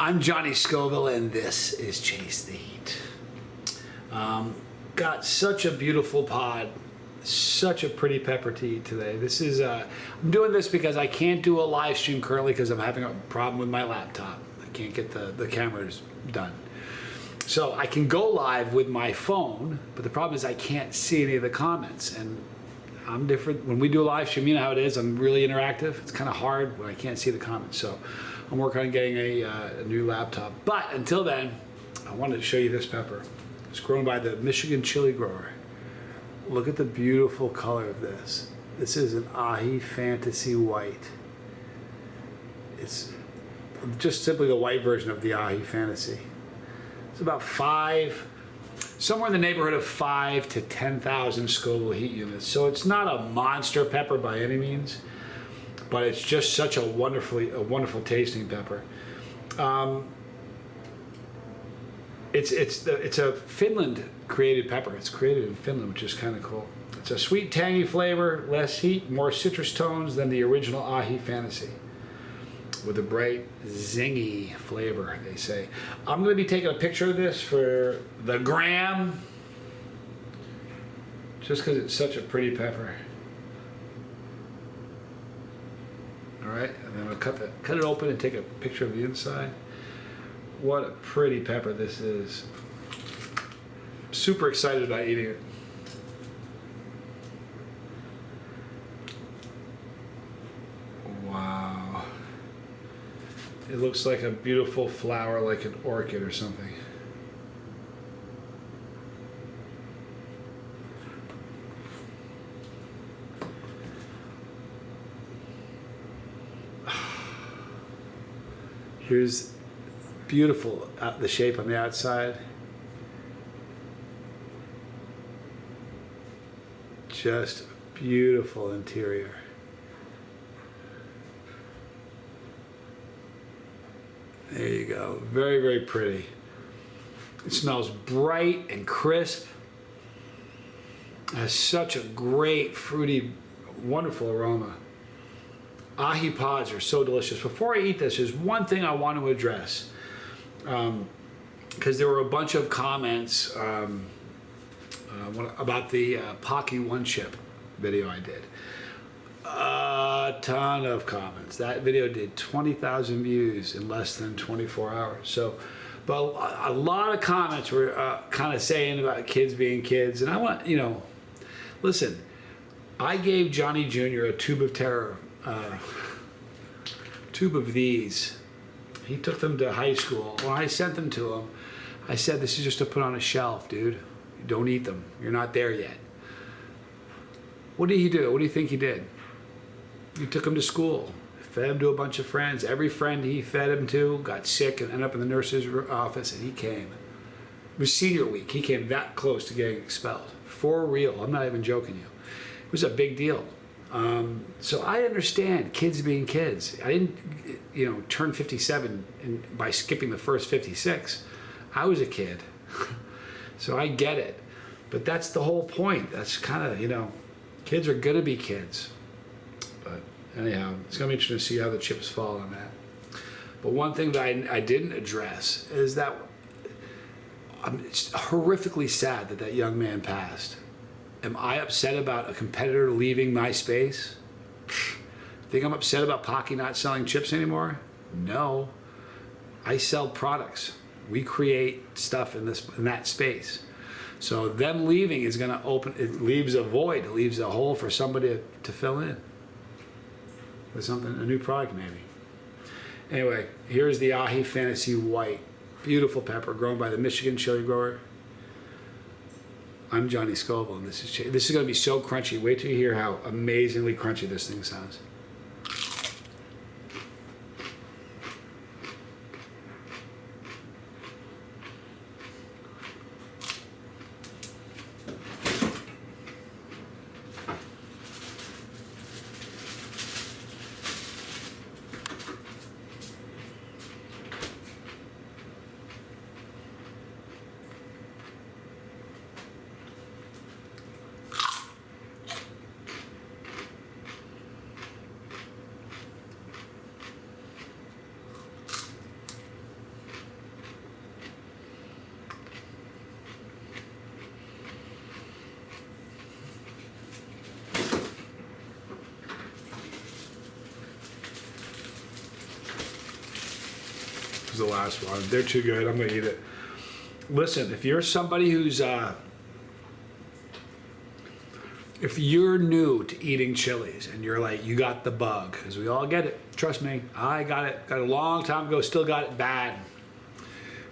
I'm Johnny Scoville, and this is Chase the Heat. Got such a beautiful pod, such a pretty pepper to eat today. This is I'm doing this because I can't do a live stream currently because I'm having a problem with my laptop. I can't get the cameras done. So I can go live with my phone, but the problem is I can't see any of the comments. And I'm different. When we do a live stream, you know how it is. I'm really interactive. It's kind of hard when I can't see the comments. So I'm working on getting a new laptop. But until then, I wanted to show you this pepper. It's grown by the Michigan chili grower. Look at the beautiful color of this. This is an Aji Fantasy White. It's just simply the white version of the Aji Fantasy. It's about somewhere in the neighborhood of 5 to 10,000 Scoville heat units. So it's not a monster pepper by any means, but it's just such a wonderful tasting pepper. It's a Finland created pepper. It's created in Finland, which is kind of cool. It's a sweet, tangy flavor, less heat, more citrus tones than the original Aji Fantasy, with a bright, zingy flavor, they say. I'm going to be taking a picture of this for the gram, just because it's such a pretty pepper. All right, and then we'll cut it open and take a picture of the inside. What a pretty pepper this is. Super excited about eating it. Wow. It looks like a beautiful flower, like an orchid or something. Here's beautiful, the shape on the outside. Just beautiful interior. There you go. Very, very pretty. It smells bright and crisp. It has such a great, fruity, wonderful aroma. Aji pods are so delicious. Before I eat this, there's one thing I want to address. Because there were a bunch of comments about the Pocky One Chip video I did. A ton of comments. That video did 20,000 views in less than 24 hours. So, but a lot of comments were kind of saying about kids being kids. And I want, listen, I gave Johnny Jr. a tube of terror, tube of these. He took them to high school. When I sent them to him, I said, this is just to put on a shelf, dude. Don't eat them. You're not there yet. What did he do? What do you think he did? He took them to school, fed them to a bunch of friends. Every friend he fed him to got sick and ended up in the nurse's office, and he came. It was senior week. He came that close to getting expelled. For real. I'm not even joking you. It was a big deal. So I understand kids being kids. I didn't, turn 57 by skipping the first 56. I was a kid. So I get it. But that's the whole point. That's kind of, kids are going to be kids. But anyhow, it's going to be interesting to see how the chips fall on that. But one thing that I didn't address is that it's horrifically sad that young man passed. Am I upset about a competitor leaving my space? Think I'm upset about Pocky not selling chips anymore? No. I sell products. We create stuff in that space. So them leaving is going to it leaves a void. It leaves a hole for somebody to fill in with something, a new product maybe. Anyway, here's the Aji Fantasy White. Beautiful pepper grown by the Michigan chili grower. I'm Johnny Scoville, and this is going to be so crunchy. Wait till you hear how amazingly crunchy this thing sounds. is the last one. They're too good. I'm gonna eat it. Listen, if you're somebody who's if you're new to eating chilies and you're like, you got the bug, because we all get it. Trust me, I got it. Got it a long time ago, still got it bad.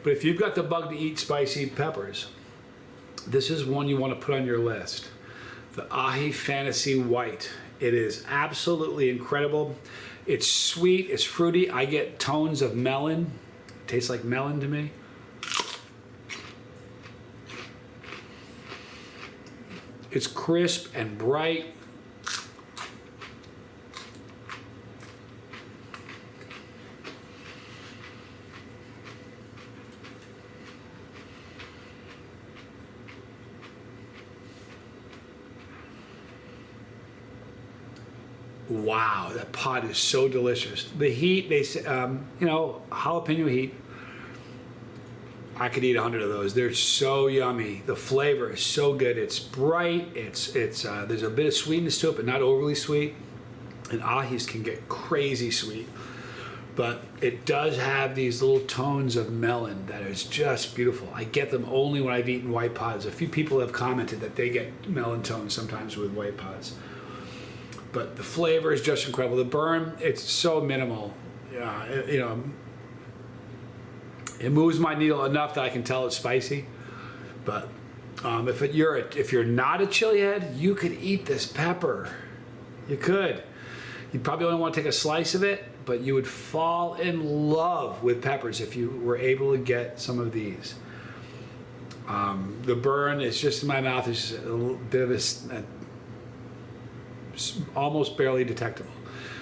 But if you've got the bug to eat spicy peppers, this is one you want to put on your list. The Aji Fantasy White. It is absolutely incredible. It's sweet, it's fruity. I get tones of melon. It tastes like melon to me. It's crisp and bright. Wow, that pot is so delicious. The heat, they say, you know, jalapeno heat. I could eat 100 of those. They're so yummy. The flavor is so good. It's bright. It's there's a bit of sweetness to it, but not overly sweet. And ajis can get crazy sweet, but it does have these little tones of melon that is just beautiful. I get them only when I've eaten white pods. A few people have commented that they get melon tones sometimes with white pods. But the flavor is just incredible. The burn, it's so minimal. You know, it moves my needle enough that I can tell it's spicy. But if you're not a chili head, you could eat this pepper. You could. You'd probably only want to take a slice of it, but you would fall in love with peppers if you were able to get some of these. The burn is just in my mouth. It's just a little bit of almost barely detectable.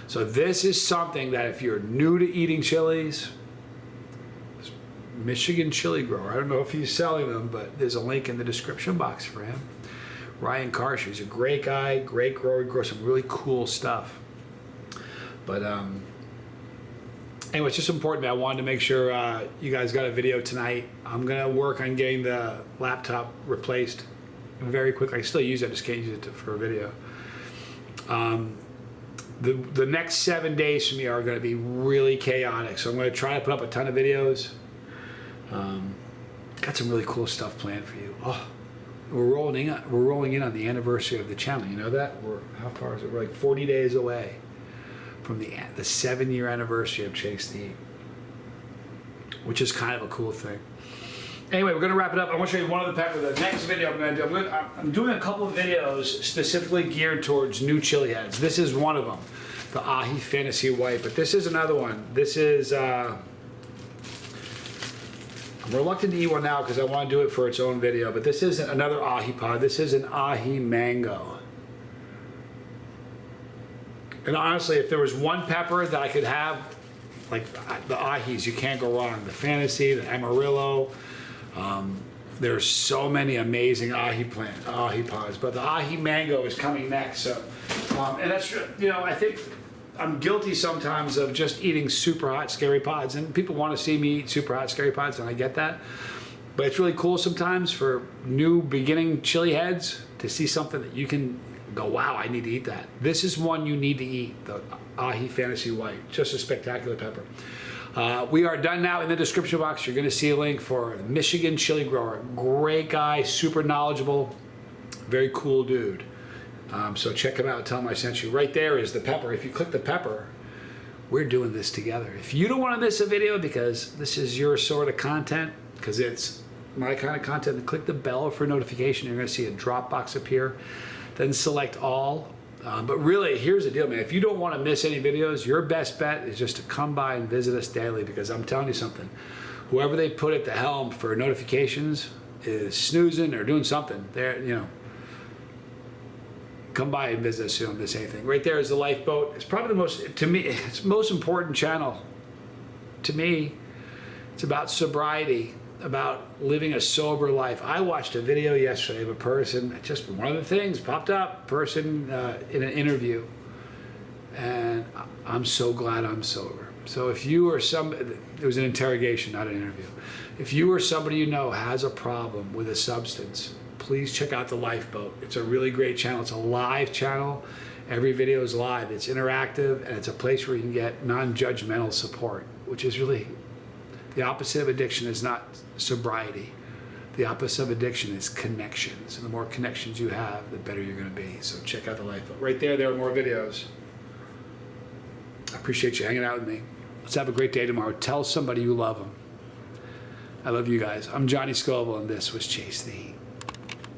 So this is something that if you're new to eating chilies, Michigan chili grower, I don't know if he's selling them, but there's a link in the description box for him. Ryan Karsh, he's a great guy, great grower, he grows some really cool stuff. But anyway, it's just important to me. I wanted to make sure you guys got a video tonight. I'm gonna work on getting the laptop replaced very quickly. I still use it, I just can't use it for a video. The next 7 days for me are going to be really chaotic, so I'm going to try to put up a ton of videos. Got some really cool stuff planned for you. Oh, we're rolling in on the anniversary of the channel. You know that? How far is it? We're like 40 days away from the 7-year anniversary of Chase the Heat, which is kind of a cool thing. Anyway, we're going to wrap it up. I want to show you one of the pepper. The next video I'm going to do, I'm doing a couple of videos specifically geared towards new chili heads. This is one of them, the Aji Fantasy White. But this is another one. This is, I'm reluctant to eat one now because I want to do it for its own video. But this isn't another Aji pod. This is an Aji mango. And honestly, if there was one pepper that I could have, like the Ajis, you can't go wrong. The Fantasy, the Amarillo. There's so many amazing Aji pods, but the Aji mango is coming next. So, and that's, you know, I think I'm guilty sometimes of just eating super hot, scary pods, and people want to see me eat super hot, scary pods, and I get that. But it's really cool sometimes for new beginning chili heads to see something that you can go, wow, I need to eat that. This is one you need to eat, the Aji Fantasy White. Just a spectacular pepper. We are done now. In the description box, you're going to see a link for Michigan chili grower. Great guy, super knowledgeable, very cool dude. So check him out. Tell him I sent you. Right there is the pepper. If you click the pepper, we're doing this together. If you don't want to miss a video because this is your sort of content, because it's my kind of content, then click the bell for notification. You're going to see a drop box appear. Then select all. But really, here's the deal, man. If you don't want to miss any videos, your best bet is just to come by and visit us daily, because I'm telling you something. Whoever they put at the helm for notifications is snoozing or doing something. They're, you know, come by and visit us so you don't miss anything. Right there is the lifeboat. It's probably the most, to me, it's the most important channel. To me, it's about sobriety, about living a sober life. I watched a video yesterday of a person, just one of the things popped up, person in an interview, and I'm so glad I'm sober. So if you or it was an interrogation, not an interview. If you or somebody you know has a problem with a substance, please check out the Lifeboat. It's a really great channel. It's a live channel. Every video is live. It's interactive, and it's a place where you can get non-judgmental support, which is really, The opposite of addiction is not sobriety. The opposite of addiction is connections. And the more connections you have, the better you're going to be. So check out the Lifeboat. Right there are more videos. I appreciate you hanging out with me. Let's have a great day tomorrow. Tell somebody you love them. I love you guys. I'm Johnny Scoville, and this was Chase the Heat.